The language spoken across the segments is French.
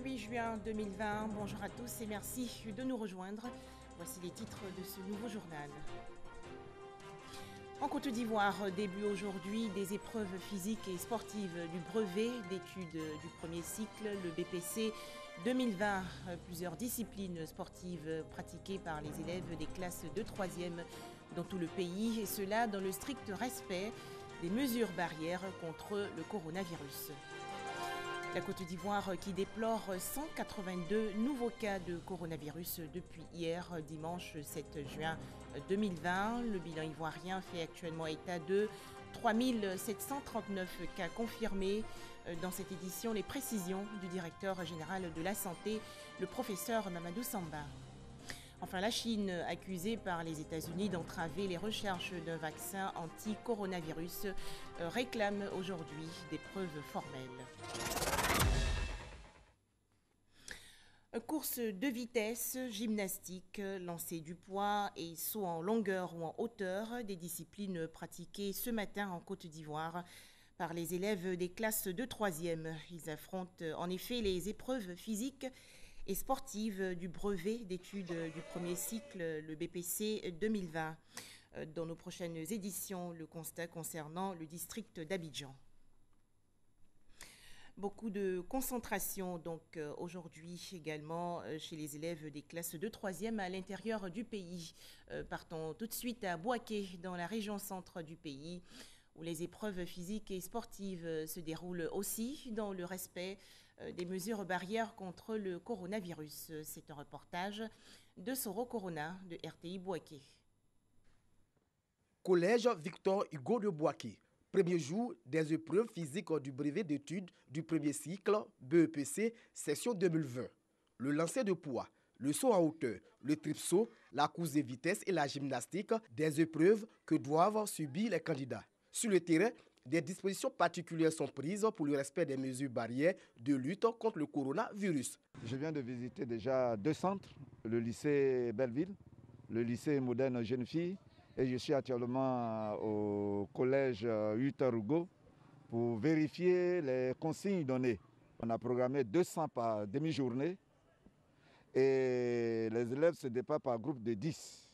8 juin 2020. Bonjour à tous et merci de nous rejoindre. Voici les titres de ce nouveau journal. En Côte d'Ivoire, début aujourd'hui des épreuves physiques et sportives du brevet d'études du premier cycle, le BPC 2020. Plusieurs disciplines sportives pratiquées par les élèves des classes de 3e dans tout le pays, et cela dans le strict respect des mesures barrières contre le coronavirus. La Côte d'Ivoire qui déplore 182 nouveaux cas de coronavirus depuis hier, dimanche 7 juin 2020. Le bilan ivoirien fait actuellement état de 3739 cas confirmés. Dans cette édition, les précisions du directeur général de la santé, le professeur Mamadou Samba. Enfin, la Chine, accusée par les États-Unis d'entraver les recherches d'un vaccin anti-coronavirus, réclame aujourd'hui des preuves formelles. Course de vitesse, gymnastique, lancer du poids et saut en longueur ou en hauteur, des disciplines pratiquées ce matin en Côte d'Ivoire par les élèves des classes de 3e. Ils affrontent en effet les épreuves physiques et sportives du brevet d'études du premier cycle, le BPC 2020. Dans nos prochaines éditions, le constat concernant le district d'Abidjan. Beaucoup de concentration donc aujourd'hui également chez les élèves des classes de 3e à l'intérieur du pays. Partons tout de suite à Bouaké, dans la région centre du pays, où les épreuves physiques et sportives se déroulent aussi dans le respect des mesures barrières contre le coronavirus. C'est un reportage de Soro Corona de RTI Bouaké. Collège Victor Hugo de Bouaké. Premier jour des épreuves physiques du brevet d'études du premier cycle, BEPC, session 2020. Le lancer de poids, le saut en hauteur, le tripsaut, la course de vitesse et la gymnastique, des épreuves que doivent subir les candidats. Sur le terrain, des dispositions particulières sont prises pour le respect des mesures barrières de lutte contre le coronavirus. Je viens de visiter déjà 2 centres, le lycée Belleville, le lycée moderne Jeune Fille, et je suis actuellement au collège Victor Hugo pour vérifier les consignes données. On a programmé 200 par demi-journée et les élèves se déplacent par groupe de 10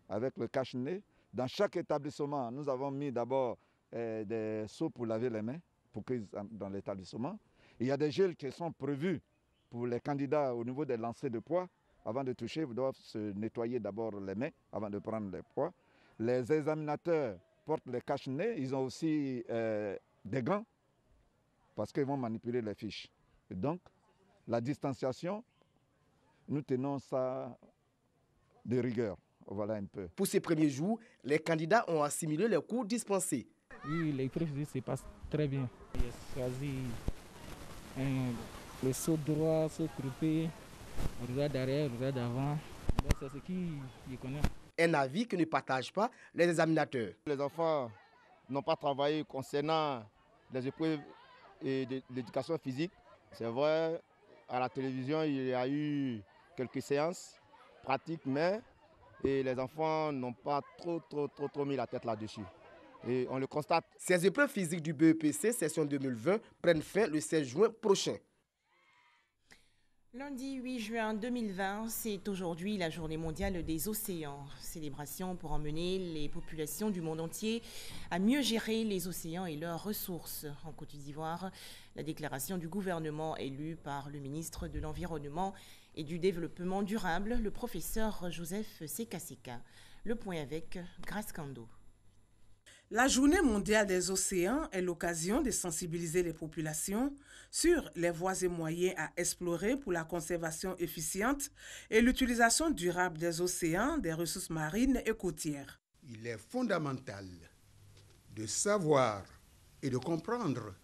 avec le cache-nez. Dans chaque établissement, nous avons mis d'abord des seaux pour laver les mains dans l'établissement. Il y a des gels qui sont prévus pour les candidats au niveau des lancers de poids. Avant de toucher, vous devez se nettoyer d'abord les mains avant de prendre les poids. Les examinateurs portent les cache-nez. Ils ont aussi des gants parce qu'ils vont manipuler les fiches. Et donc, la distanciation, nous tenons ça de rigueur. Voilà un peu. Pour ces premiers jours, les candidats ont assimilé les cours dispensés. Oui, les épreuves se passent très bien. J'ai choisi le saut droit, saut groupé, regard derrière, regard d'avant. C'est ce qu'ils connaissent. Un avis que ne partagent pas les examinateurs. Les enfants n'ont pas travaillé concernant les épreuves et de l'éducation physique. C'est vrai, à la télévision, il y a eu quelques séances pratiques, mais les enfants n'ont pas trop mis la tête là-dessus. Et on le constate. Ces épreuves physiques du BEPC session 2020 prennent fin le 16 juin prochain. Lundi 8 juin 2020, c'est aujourd'hui la journée mondiale des océans. Célébration pour emmener les populations du monde entier à mieux gérer les océans et leurs ressources. En Côte d'Ivoire, la déclaration du gouvernement est lue par le ministre de l'Environnement et du Développement durable, le professeur Joseph Sekaseka. Le point avec Grace Kando. La Journée mondiale des océans est l'occasion de sensibiliser les populations sur les voies et moyens à explorer pour la conservation efficiente et l'utilisation durable des océans, des ressources marines et côtières. Il est fondamental de savoir et de comprendre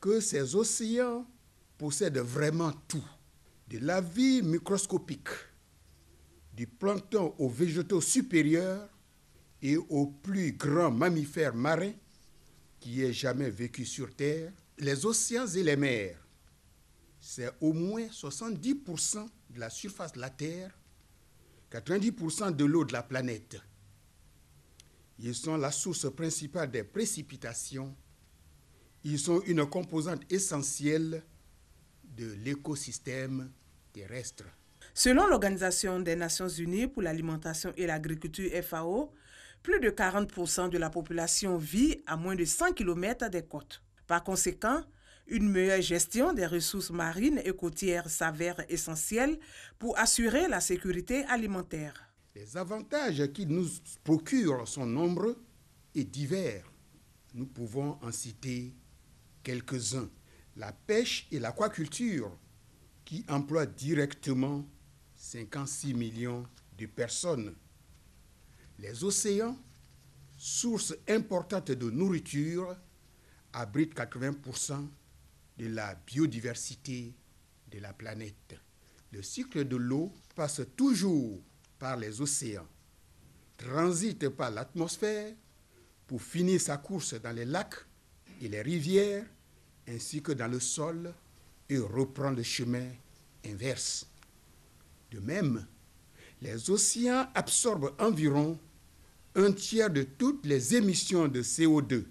que ces océans possèdent vraiment tout, de la vie microscopique, du plancton aux végétaux supérieurs et aux plus grands mammifères marins qui aient jamais vécu sur Terre. Les océans et les mers, c'est au moins 70% de la surface de la Terre, 90% de l'eau de la planète. Ils sont la source principale des précipitations. Ils sont une composante essentielle de l'écosystème terrestre. Selon l'Organisation des Nations Unies pour l'alimentation et l'agriculture FAO, plus de 40% de la population vit à moins de 100 km des côtes. Par conséquent, une meilleure gestion des ressources marines et côtières s'avère essentielle pour assurer la sécurité alimentaire. Les avantages qu'il nous procure sont nombreux et divers. Nous pouvons en citer quelques-uns. La pêche et l'aquaculture qui emploient directement 56 millions de personnes. Les océans, source importante de nourriture, abritent 80% de la biodiversité de la planète. Le cycle de l'eau passe toujours par les océans, transite par l'atmosphère pour finir sa course dans les lacs et les rivières, ainsi que dans le sol, et reprend le chemin inverse. De même, les océans absorbent environ un tiers de toutes les émissions de CO2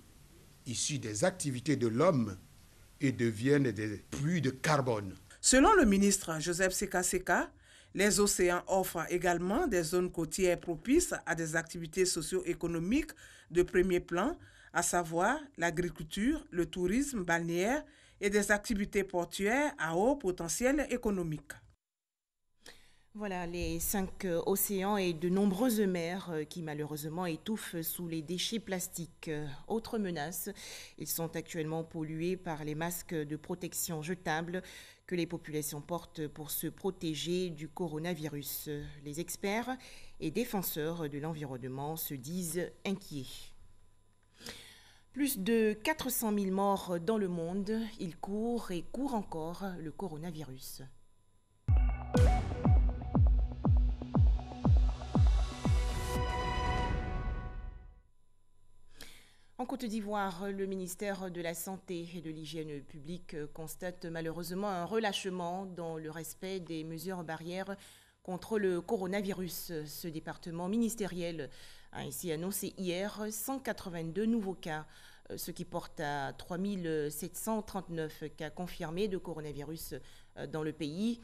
issues des activités de l'homme et deviennent des puits de carbone. Selon le ministre Joseph Seka, les océans offrent également des zones côtières propices à des activités socio-économiques de premier plan, à savoir l'agriculture, le tourisme balnéaire et des activités portuaires à haut potentiel économique. Voilà les 5 océans et de nombreuses mers qui malheureusement étouffent sous les déchets plastiques. Autre menace, ils sont actuellement pollués par les masques de protection jetables que les populations portent pour se protéger du coronavirus. Les experts et défenseurs de l'environnement se disent inquiets. Plus de 400 000 morts dans le monde, il court et court encore le coronavirus. En Côte d'Ivoire, le ministère de la Santé et de l'Hygiène publique constate malheureusement un relâchement dans le respect des mesures barrières contre le coronavirus. Ce département ministériel a ainsi annoncé hier 182 nouveaux cas, ce qui porte à 3739 cas confirmés de coronavirus dans le pays,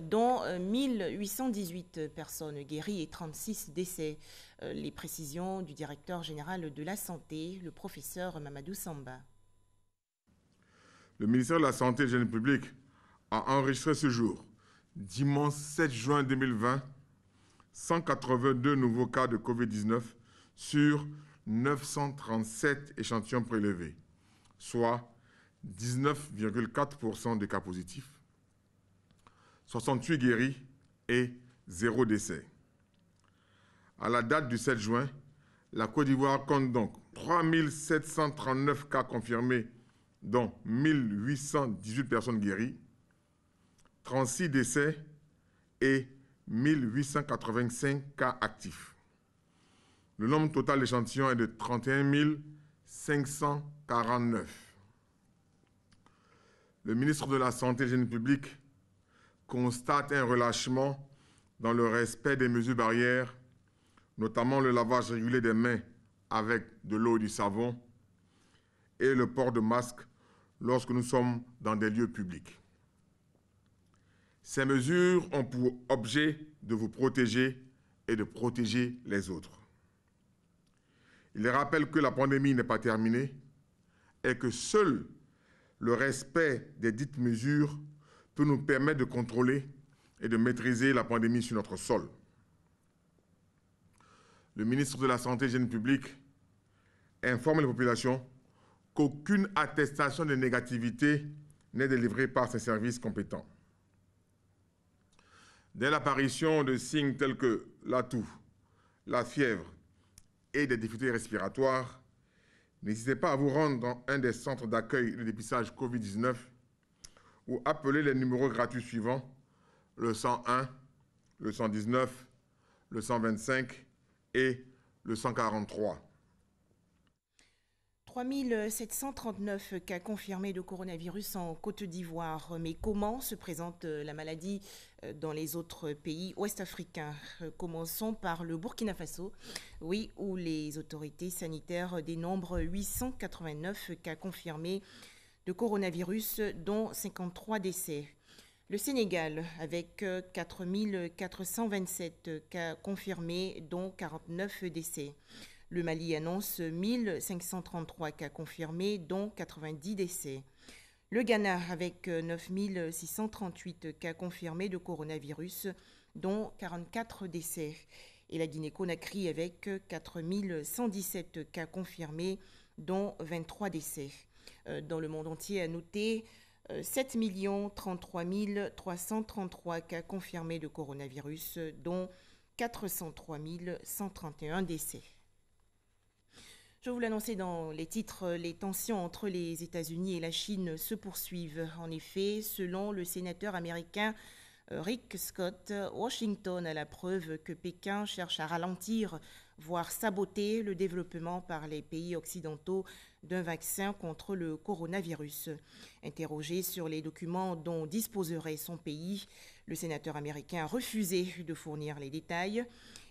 dont 1818 personnes guéries et 36 décès. Les précisions du directeur général de la Santé, le professeur Mamadou Samba. Le ministère de la Santé et de l'Hygiène publique a enregistré ce jour, dimanche 7 juin 2020, 182 nouveaux cas de Covid-19 sur 937 échantillons prélevés, soit 19,4% des cas positifs, 68 guéris et 0 décès. À la date du 7 juin, la Côte d'Ivoire compte donc 3739 cas confirmés, dont 1818 personnes guéries, 36 décès et 1885 cas actifs. Le nombre total d'échantillons est de 31 549. Le ministre de la Santé et de l'Hygiène publique constate un relâchement dans le respect des mesures barrières, notamment le lavage régulier des mains avec de l'eau et du savon et le port de masque lorsque nous sommes dans des lieux publics. Ces mesures ont pour objet de vous protéger et de protéger les autres. Il rappelle que la pandémie n'est pas terminée et que seul le respect des dites mesures peut nous permettre de contrôler et de maîtriser la pandémie sur notre sol. Le ministre de la Santé et de l'Hygiène publique informe les populations qu'aucune attestation de négativité n'est délivrée par ses services compétents. Dès l'apparition de signes tels que la toux, la fièvre et des difficultés respiratoires, n'hésitez pas à vous rendre dans un des centres d'accueil de dépistage Covid-19 ou appeler les numéros gratuits suivants, le 101, le 119, le 125 et le 143. 3739 cas confirmés de coronavirus en Côte d'Ivoire. Mais comment se présente la maladie dans les autres pays ouest-africains? Commençons par le Burkina Faso, où les autorités sanitaires dénombrent 889 cas confirmés, de coronavirus, dont 53 décès. Le Sénégal, avec 4 427 cas confirmés, dont 49 décès. Le Mali annonce 1533 cas confirmés, dont 90 décès. Le Ghana, avec 9 638 cas confirmés de coronavirus, dont 44 décès. Et la Guinée-Conakry, avec 4 117 cas confirmés, dont 23 décès. Dans le monde entier, à noter 7 033 333 cas confirmés de coronavirus, dont 403 131 décès. Je vous l'annonçais dans les titres, les tensions entre les États-Unis et la Chine se poursuivent. En effet, selon le sénateur américain Rick Scott, Washington a la preuve que Pékin cherche à ralentir, voire saboter le développement par les pays occidentaux d'un vaccin contre le coronavirus. Interrogé sur les documents dont disposerait son pays, le sénateur américain a refusé de fournir les détails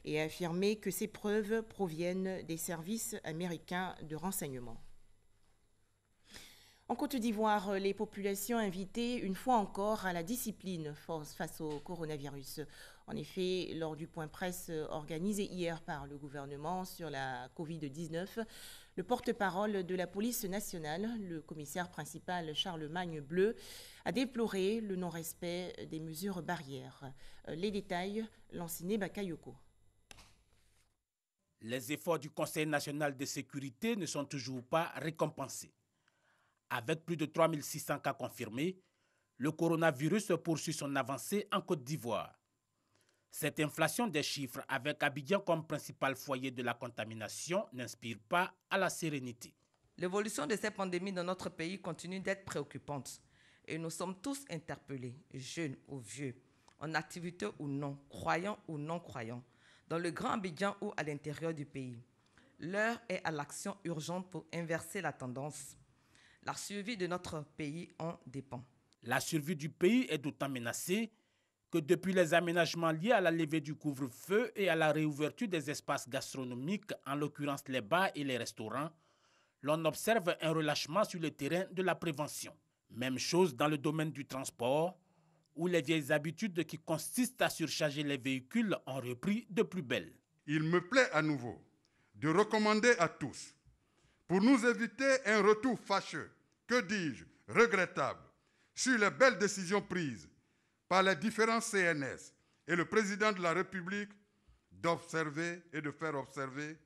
et a affirmé que ces preuves proviennent des services américains de renseignement. En Côte d'Ivoire, les populations invitées une fois encore à la discipline face au coronavirus. En effet, lors du point presse organisé hier par le gouvernement sur la Covid-19, le porte-parole de la police nationale, le commissaire principal Charlemagne Bleu, a déploré le non-respect des mesures barrières. Les détails, Lanciné Bakayoko. Les efforts du Conseil national de sécurité ne sont toujours pas récompensés. Avec plus de 3600 cas confirmés, le coronavirus poursuit son avancée en Côte d'Ivoire. Cette inflation des chiffres, avec Abidjan comme principal foyer de la contamination, n'inspire pas à la sérénité. L'évolution de cette pandémie dans notre pays continue d'être préoccupante et nous sommes tous interpellés, jeunes ou vieux, en activité ou non, croyants ou non croyants, dans le Grand Abidjan ou à l'intérieur du pays. L'heure est à l'action urgente pour inverser la tendance. La survie de notre pays en dépend. La survie du pays est d'autant menacée que depuis les aménagements liés à la levée du couvre-feu et à la réouverture des espaces gastronomiques, en l'occurrence les bars et les restaurants, l'on observe un relâchement sur le terrain de la prévention. Même chose dans le domaine du transport, où les vieilles habitudes qui consistent à surcharger les véhicules ont repris de plus belle. Il me plaît à nouveau de recommander à tous, pour nous éviter un retour fâcheux, que dis-je, regrettable, sur les belles décisions prises par les différents CNS et le président de la République, d'observer et de faire observer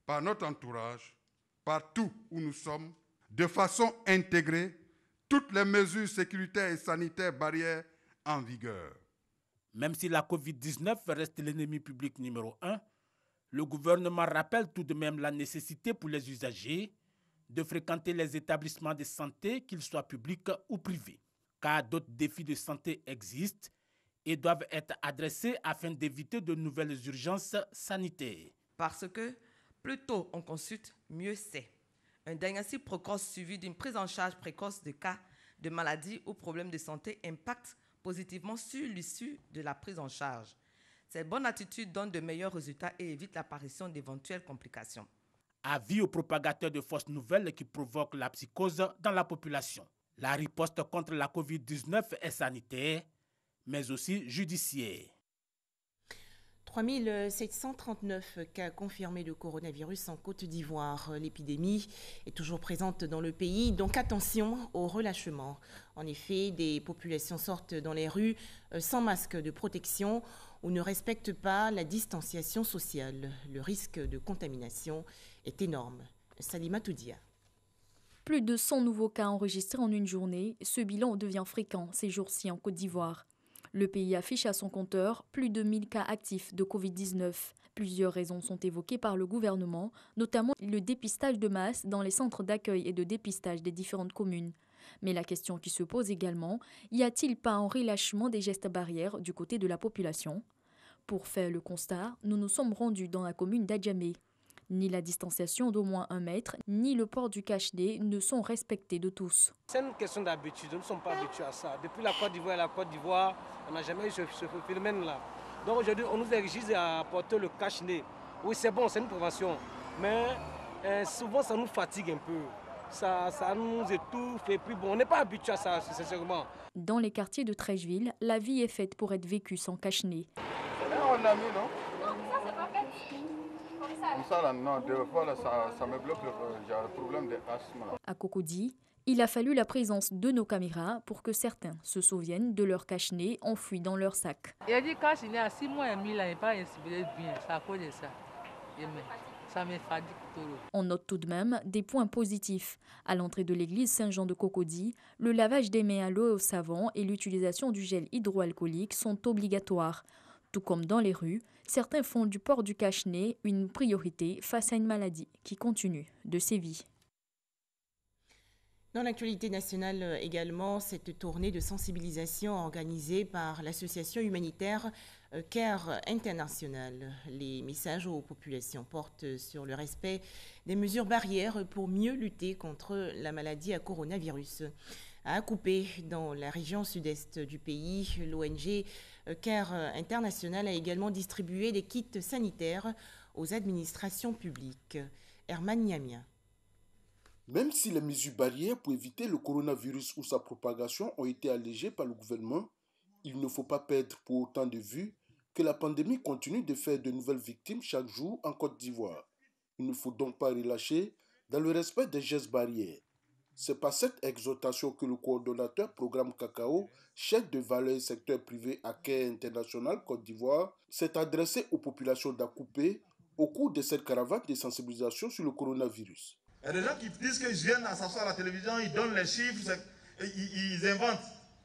par notre entourage, partout où nous sommes, de façon intégrée, toutes les mesures sécuritaires et sanitaires barrières en vigueur. Même si la Covid-19 reste l'ennemi public numéro 1, le gouvernement rappelle tout de même la nécessité pour les usagers de fréquenter les établissements de santé, qu'ils soient publics ou privés, car d'autres défis de santé existent et doivent être adressés afin d'éviter de nouvelles urgences sanitaires. Parce que plus tôt on consulte, mieux c'est. Un diagnostic précoce suivi d'une prise en charge précoce de cas de maladies ou problèmes de santé impacte positivement sur l'issue de la prise en charge. Cette bonne attitude donne de meilleurs résultats et évite l'apparition d'éventuelles complications. Avis aux propagateurs de fausses nouvelles qui provoquent la psychose dans la population. La riposte contre la Covid-19 est sanitaire, mais aussi judiciaire. 3 739 cas confirmés de coronavirus en Côte d'Ivoire. L'épidémie est toujours présente dans le pays, donc attention au relâchement. En effet, des populations sortent dans les rues sans masque de protection ou ne respectent pas la distanciation sociale. Le risque de contamination est énorme. Salima Toudia. Plus de 100 nouveaux cas enregistrés en une journée. Ce bilan devient fréquent ces jours-ci en Côte d'Ivoire. Le pays affiche à son compteur plus de 1000 cas actifs de Covid-19. Plusieurs raisons sont évoquées par le gouvernement, notamment le dépistage de masse dans les centres d'accueil et de dépistage des différentes communes. Mais la question qui se pose également, y a-t-il pas un relâchement des gestes barrières du côté de la population ? Pour faire le constat, nous nous sommes rendus dans la commune d'Adjamé. Ni la distanciation d'au moins 1 mètre, ni le port du cache-nez ne sont respectés de tous. C'est une question d'habitude, nous ne sommes pas habitués à ça. Depuis la Côte d'Ivoire, on n'a jamais eu ce phénomène-là. Donc aujourd'hui, on nous exige à porter le cache-nez. Oui, c'est bon, c'est une prévention. Mais souvent, ça nous fatigue un peu. ça nous étouffe et puis bon, on n'est pas habitué à ça, sincèrement. Dans les quartiers de Treichville, la vie est faite pour être vécue sans cache-nez. On a mis, non? Comme ça, là, non, deux fois, là, ça me bloque, j'ai un problème d'asthme. À Cocody, il a fallu la présence de nos caméras pour que certains se souviennent de leur cache-nez enfouis dans leur sac. Il a dit cache-nez à 6 mois et demi, là, il n'est pas inspiré bien, c'est à cause de ça. Ça me fatigue trop. On note tout de même des points positifs. À l'entrée de l'église Saint-Jean de Cocody, le lavage des mains à l'eau et au savon et l'utilisation du gel hydroalcoolique sont obligatoires. Tout comme dans les rues, certains font du port du cache-nez une priorité face à une maladie qui continue de sévir. Dans l'actualité nationale également, cette tournée de sensibilisation organisée par l'association humanitaire CARE International. Les messages aux populations portent sur le respect des mesures barrières pour mieux lutter contre la maladie à coronavirus. À Akupé, dans la région sud-est du pays, l'ONG CARE International a également distribué des kits sanitaires aux administrations publiques. Herman Niamia. Même si les mesures barrières pour éviter le coronavirus ou sa propagation ont été allégées par le gouvernement, il ne faut pas perdre pour autant de vue que la pandémie continue de faire de nouvelles victimes chaque jour en Côte d'Ivoire. Il ne faut donc pas relâcher dans le respect des gestes barrières. C'est par cette exhortation que le coordonnateur programme Cacao, chef de valeur secteur privé à CARE International Côte d'Ivoire, s'est adressé aux populations d'Akupé au cours de cette caravane de sensibilisation sur le coronavirus. Il y a des gens qui disent qu'ils viennent à s'asseoir à la télévision, ils donnent les chiffres, ils inventent.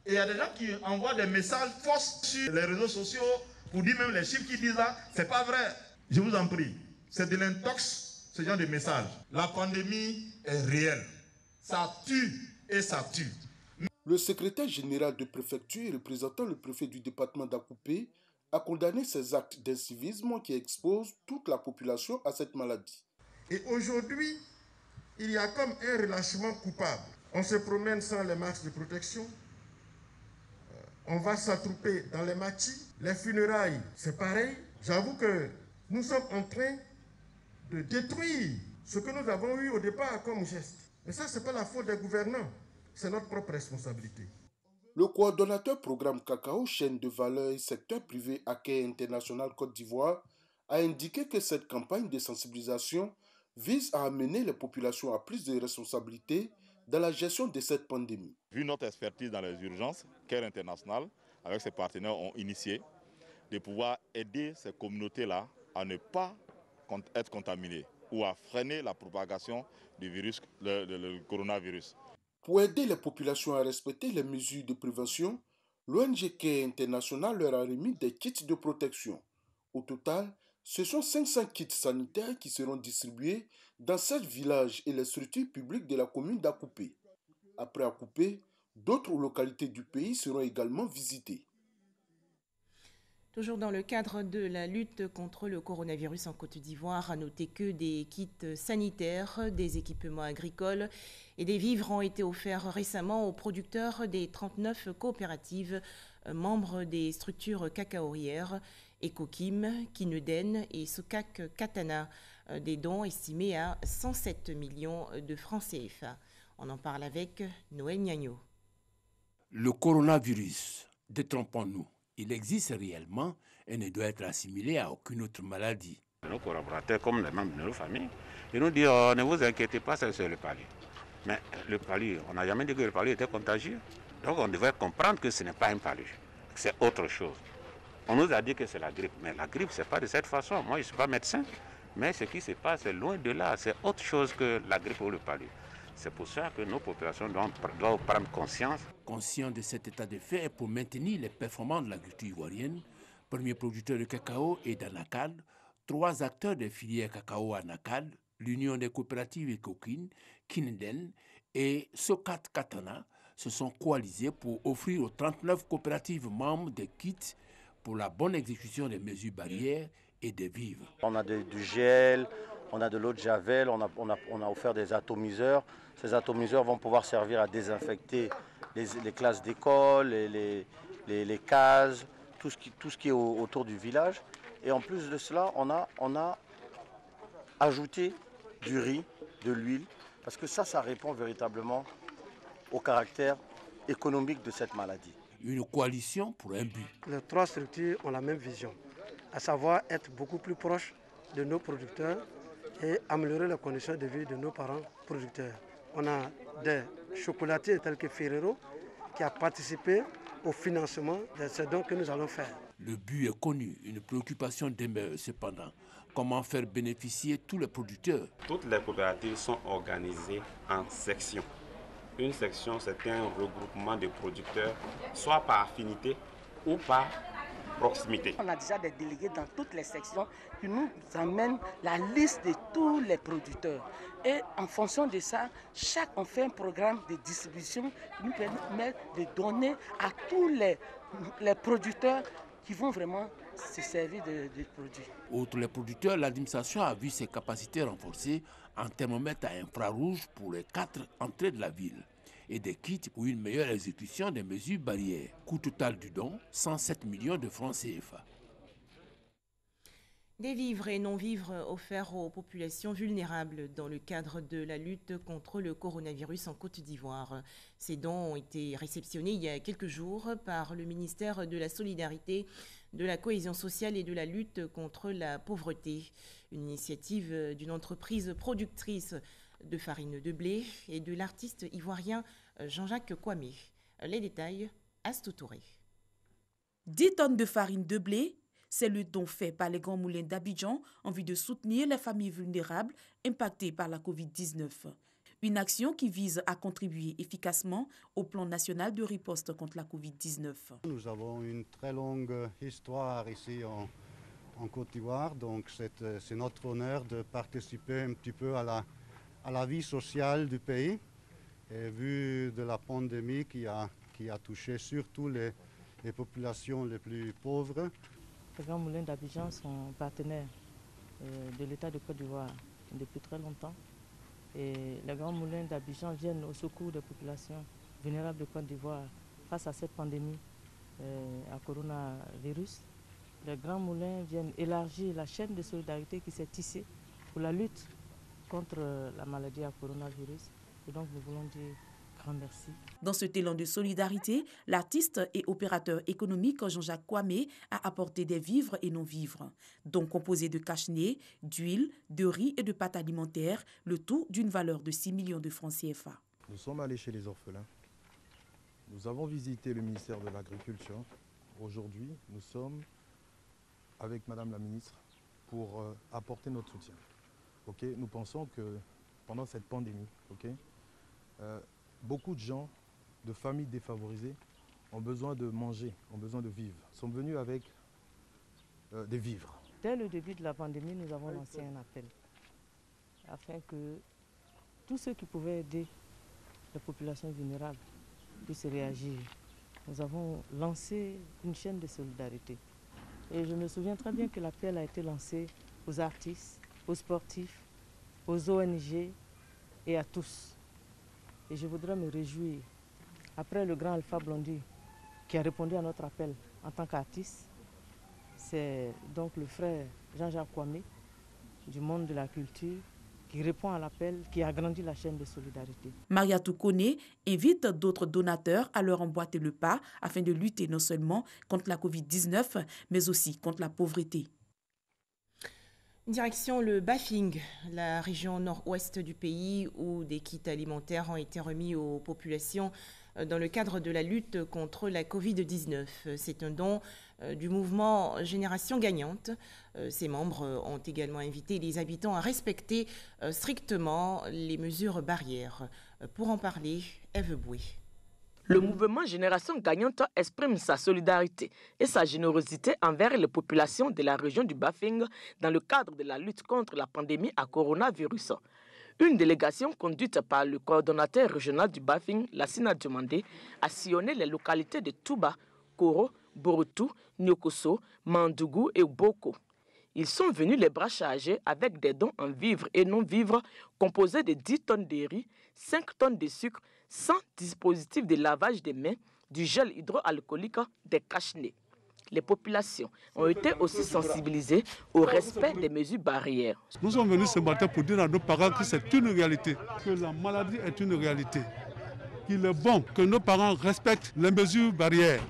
Et il y a des gens qui envoient des messages fausses sur les réseaux sociaux pour dire même les chiffres qu'ils disent là, c'est pas vrai. Je vous en prie, c'est de l'intox, ce genre de message. La pandémie est réelle. Ça tue et ça tue. Le secrétaire général de préfecture représentant le préfet du département d'Akupé a condamné ces actes d'incivisme qui exposent toute la population à cette maladie. Et aujourd'hui, il y a comme un relâchement coupable. On se promène sans les masques de protection. On va s'attrouper dans les matis. Les funérailles, c'est pareil. J'avoue que nous sommes en train de détruire ce que nous avons eu au départ comme geste. Mais ça, ce n'est pas la faute des gouvernants. C'est notre propre responsabilité. Le coordonnateur programme Cacao, chaîne de valeur et secteur privé à CARE International Côte d'Ivoire, a indiqué que cette campagne de sensibilisation vise à amener les populations à plus de responsabilités dans la gestion de cette pandémie. Vu notre expertise dans les urgences, CARE International, avec ses partenaires, ont initié de pouvoir aider ces communautés-là à ne pas être contaminées ou à freiner la propagation du virus, le coronavirus. Pour aider les populations à respecter les mesures de prévention, l'ONG CARE International leur a remis des kits de protection. Au total, ce sont 500 kits sanitaires qui seront distribués dans 7 villages et les structures publiques de la commune d'Akupé. Après Akupé, d'autres localités du pays seront également visitées. Toujours dans le cadre de la lutte contre le coronavirus en Côte d'Ivoire, à noter que des kits sanitaires, des équipements agricoles et des vivres ont été offerts récemment aux producteurs des 39 coopératives membres des structures cacaorières Ekokim, Kineden et Sokak Katana, des dons estimés à 107 millions de francs CFA. On en parle avec Noël Niagno. Le coronavirus, détrompons-nous, il existe réellement et ne doit être assimilé à aucune autre maladie. Nos collaborateurs, comme les membres de nos familles, ils nous disent ne vous inquiétez pas, c'est le palu. Mais le palu, on n'a jamais dit que le palu était contagieux. Donc on devrait comprendre que ce n'est pas un palu, c'est autre chose. On nous a dit que c'est la grippe, mais la grippe, ce n'est pas de cette façon. Moi, je ne suis pas médecin, mais ce qui se passe, c'est loin de là. C'est autre chose que la grippe ou le palu. C'est pour ça que nos populations doivent prendre conscience. Conscient de cet état de fait et pour maintenir les performances de l'agriculture ivoirienne, premier producteur de cacao est d'Anakad, 3 acteurs des filières cacao à Anakad, l'Union des coopératives Ekokin, Kineden et Sokat Katana se sont coalisés pour offrir aux 39 coopératives membres des kits pour la bonne exécution des mesures barrières et des vivres. On a du gel, on a de l'eau de javel, on a offert des atomiseurs. Ces atomiseurs vont pouvoir servir à désinfecter les classes d'école, les cases, tout ce qui est autour du village. Et en plus de cela, on a ajouté du riz, de l'huile, Parce que ça répond véritablement au caractère économique de cette maladie. Une coalition pour un but. Les trois structures ont la même vision, à savoir être beaucoup plus proches de nos producteurs et améliorer les conditions de vie de nos parents producteurs. On a des chocolatiers tels que Ferrero qui a participé au financement de ce don que nous allons faire. Le but est connu, une préoccupation demeure cependant. Comment faire bénéficier tous les producteurs? Toutes les coopératives sont organisées en sections. Une section, c'est un regroupement de producteurs, soit par affinité ou par proximité. On a déjà des délégués dans toutes les sections qui nous amènent la liste de tous les producteurs. Et en fonction de ça, on fait un programme de distribution qui nous permet de donner à tous les producteurs qui vont vraiment se servir des produits. Outre les producteurs, l'administration a vu ses capacités renforcées en thermomètre à infrarouge pour les 4 entrées de la ville et des kits pour une meilleure exécution des mesures barrières. Coût total du don, 107 millions de francs CFA. Des vivres et non-vivres offerts aux populations vulnérables dans le cadre de la lutte contre le coronavirus en Côte d'Ivoire. Ces dons ont été réceptionnés il y a quelques jours par le ministère de la Solidarité, de la Cohésion sociale et de la lutte contre la pauvreté. Une initiative d'une entreprise productrice de farine de blé et de l'artiste ivoirien Jean-Jacques Kwame. Les détails, Astou Touré. 10 tonnes de farine de blé, c'est le don fait par les grands moulins d'Abidjan en vue de soutenir les familles vulnérables impactées par la Covid-19. Une action qui vise à contribuer efficacement au plan national de riposte contre la Covid-19. Nous avons une très longue histoire ici en Côte d'Ivoire, donc c'est notre honneur de participer un petit peu à la vie sociale du pays. Et vu de la pandémie qui a touché surtout les populations les plus pauvres. Les Grands Moulins d'Abidjan sont partenaires de l'État de Côte d'Ivoire depuis très longtemps. Et les Grands Moulins d'Abidjan viennent au secours des populations vulnérables de Côte d'Ivoire face à cette pandémie à coronavirus. Les Grands Moulins viennent élargir la chaîne de solidarité qui s'est tissée pour la lutte contre la maladie à coronavirus. Et donc nous voulons dire grand merci. Dans cet élan de solidarité, l'artiste et opérateur économique Jean-Jacques Kwame a apporté des vivres et non-vivres, dont composés de cache-nez, d'huile, de riz et de pâtes alimentaires, le tout d'une valeur de 6 millions de francs CFA. Nous sommes allés chez les orphelins. Nous avons visité le ministère de l'Agriculture. Aujourd'hui, nous sommes avec Madame la ministre pour apporter notre soutien. Nous pensons que pendant cette pandémie, beaucoup de gens, de familles défavorisées, ont besoin de manger, ont besoin de vivre, sont venus avec des vivres. Dès le début de la pandémie, nous avons lancé un appel afin que tous ceux qui pouvaient aider les populations vulnérables puissent réagir. Nous avons lancé une chaîne de solidarité. Et je me souviens très bien que l'appel a été lancé aux artistes, aux sportifs, aux ONG et à tous. Et je voudrais me réjouir, après le grand Alpha Blondy qui a répondu à notre appel en tant qu'artiste, c'est donc le frère Jean-Jacques Kwame du monde de la culture qui répond à l'appel, qui a agrandi la chaîne de solidarité. Mariatou Kone invite d'autres donateurs à leur emboîter le pas afin de lutter non seulement contre la Covid-19, mais aussi contre la pauvreté. Direction le Bafing, la région nord-ouest du pays où des kits alimentaires ont été remis aux populations dans le cadre de la lutte contre la Covid-19. C'est un don du mouvement Génération Gagnante. Ses membres ont également invité les habitants à respecter strictement les mesures barrières. Pour en parler, Ève Boué. Le mouvement Génération Gagnante exprime sa solidarité et sa générosité envers les populations de la région du Bafing dans le cadre de la lutte contre la pandémie à coronavirus. Une délégation conduite par le coordonnateur régional du Bafing, Lassina Diomandé, a sillonné les localités de Touba, Koro, Borutou, Nyokoso, Mandougou et Boko. Ils sont venus les bras chargés avec des dons en vivres et non-vivres composés de 10 tonnes de riz, 5 tonnes de sucre, 100 dispositifs de lavage des mains, du gel hydroalcoolique, des cache-nez. Les populations ont été aussi sensibilisées au respect des mesures barrières. Nous sommes venus ce matin pour dire à nos parents que c'est une réalité, que la maladie est une réalité, qu'il est bon que nos parents respectent les mesures barrières.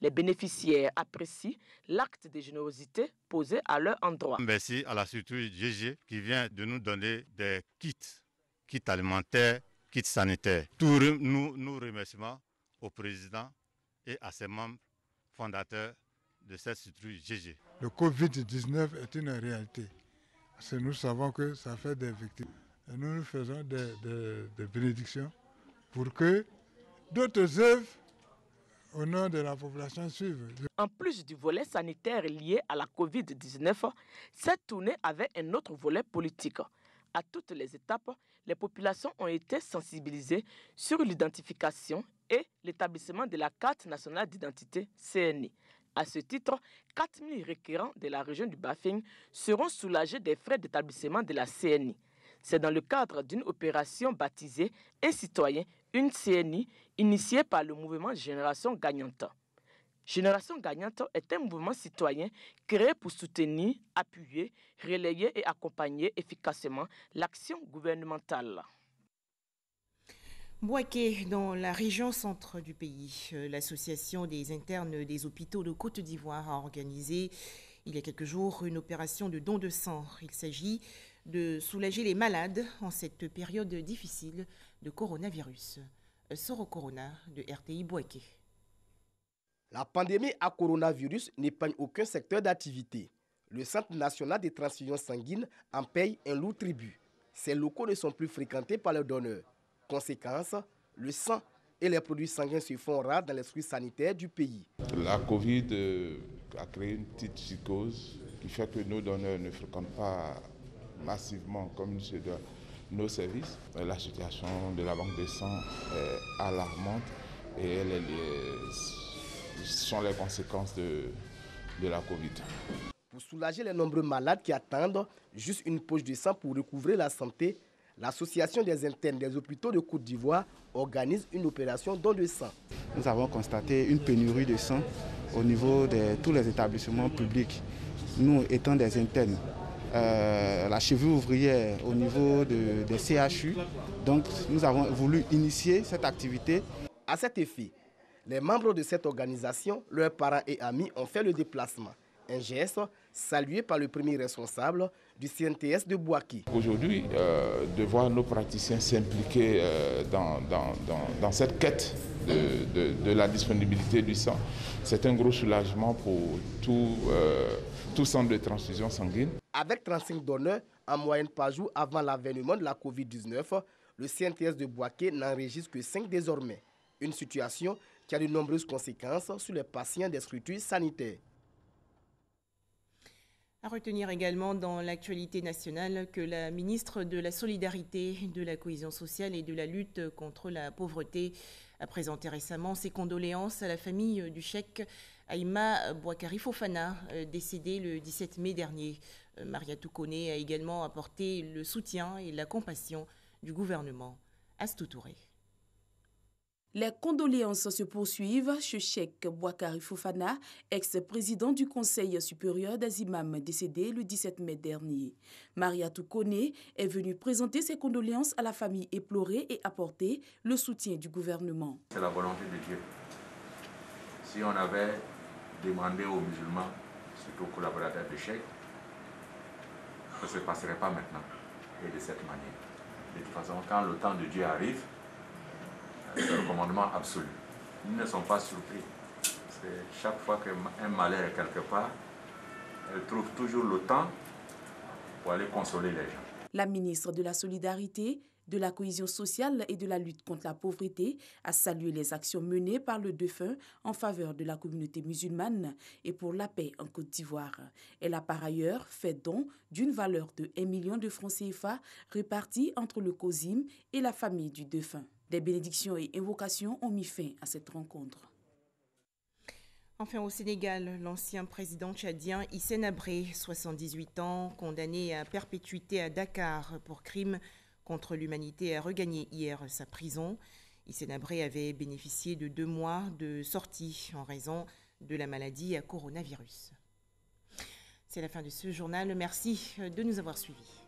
Les bénéficiaires apprécient l'acte de générosité posé à leur endroit. Merci à la structure GG qui vient de nous donner des kits alimentaires, kits sanitaires. Tous nos remerciements au président et à ses membres fondateurs de cette structure GG. Le Covid-19 est une réalité. Parce que nous savons que ça fait des victimes. Et nous faisons des bénédictions pour que d'autres œuvres au nom de la population suivent. En plus du volet sanitaire lié à la Covid-19, cette tournée avait un autre volet politique. À toutes les étapes, les populations ont été sensibilisées sur l'identification et l'établissement de la carte nationale d'identité CNI. À ce titre, 4000 requérants de la région du Bafing seront soulagés des frais d'établissement de la CNI. C'est dans le cadre d'une opération baptisée « Un citoyen, une CNI » initiée par le mouvement Génération Gagnante. Génération Gagnante est un mouvement citoyen créé pour soutenir, appuyer, relayer et accompagner efficacement l'action gouvernementale. Bouaké, dans la région centre du pays, l'association des internes des hôpitaux de Côte d'Ivoire a organisé il y a quelques jours une opération de don de sang. Il s'agit de soulager les malades en cette période difficile de coronavirus. Soro Corona de RTI Bouaké. La pandémie à coronavirus n'épargne aucun secteur d'activité. Le Centre national des transfusions sanguines en paye un lourd tribut. Ces locaux ne sont plus fréquentés par les donneurs. Conséquence, le sang et les produits sanguins se font rares dans les structures sanitaires du pays. La Covid a créé une petite psychose qui fait que nos donneurs ne fréquentent pas massivement comme se doit nos services. La situation de la banque de sang est alarmante et ce sont les conséquences de la Covid. Pour soulager les nombreux malades qui attendent juste une poche de sang pour recouvrer la santé, l'Association des internes des hôpitaux de Côte d'Ivoire organise une opération don de sang. Nous avons constaté une pénurie de sang au niveau de tous les établissements publics. Nous étant des internes, la cheville ouvrière au niveau des CHU, donc nous avons voulu initier cette activité. À cet effet, les membres de cette organisation, leurs parents et amis ont fait le déplacement. Un geste salué par le premier responsable du CNTS de Bouaké. Aujourd'hui, de voir nos praticiens s'impliquer dans cette quête de la disponibilité du sang, c'est un gros soulagement pour tout centre de transfusion sanguine. Avec 35 donneurs en moyenne par jour avant l'avènement de la Covid-19, le CNTS de Bouaké n'enregistre que 5 désormais. Une situation qui a de nombreuses conséquences sur les patients des structures sanitaires. À retenir également dans l'actualité nationale que la ministre de la Solidarité, de la Cohésion sociale et de la lutte contre la pauvreté a présenté récemment ses condoléances à la famille du cheikh Aïma Bouakari Fofana, décédé le 17 mai dernier. Mariatou Koné a également apporté le soutien et la compassion du gouvernement. Astou Touré. Les condoléances se poursuivent chez Cheikh Bouakari Fofana, ex-président du Conseil supérieur des imams décédé le 17 mai dernier. Mariatou Koné est venue présenter ses condoléances à la famille éplorée et apporter le soutien du gouvernement. C'est la volonté de Dieu. Si on avait demandé aux musulmans, surtout aux collaborateurs de Cheikh, ça ne se passerait pas maintenant et de cette manière. De toute façon, quand le temps de Dieu arrive, c'est le commandement absolu. Ils ne sont pas surpris. Chaque fois qu'un malheur est quelque part, elle trouve toujours le temps pour aller consoler les gens. La ministre de la Solidarité, de la Cohésion sociale et de la lutte contre la pauvreté a salué les actions menées par le défunt en faveur de la communauté musulmane et pour la paix en Côte d'Ivoire. Elle a par ailleurs fait don d'une valeur de 1 million de francs CFA répartis entre le COSIM et la famille du défunt. Des bénédictions et invocations ont mis fin à cette rencontre. Enfin, au Sénégal, l'ancien président tchadien Hissène Habré, 78 ans, condamné à perpétuité à Dakar pour crime contre l'humanité, a regagné hier sa prison. Hissène Habré avait bénéficié de 2 mois de sortie en raison de la maladie à coronavirus. C'est la fin de ce journal. Merci de nous avoir suivis.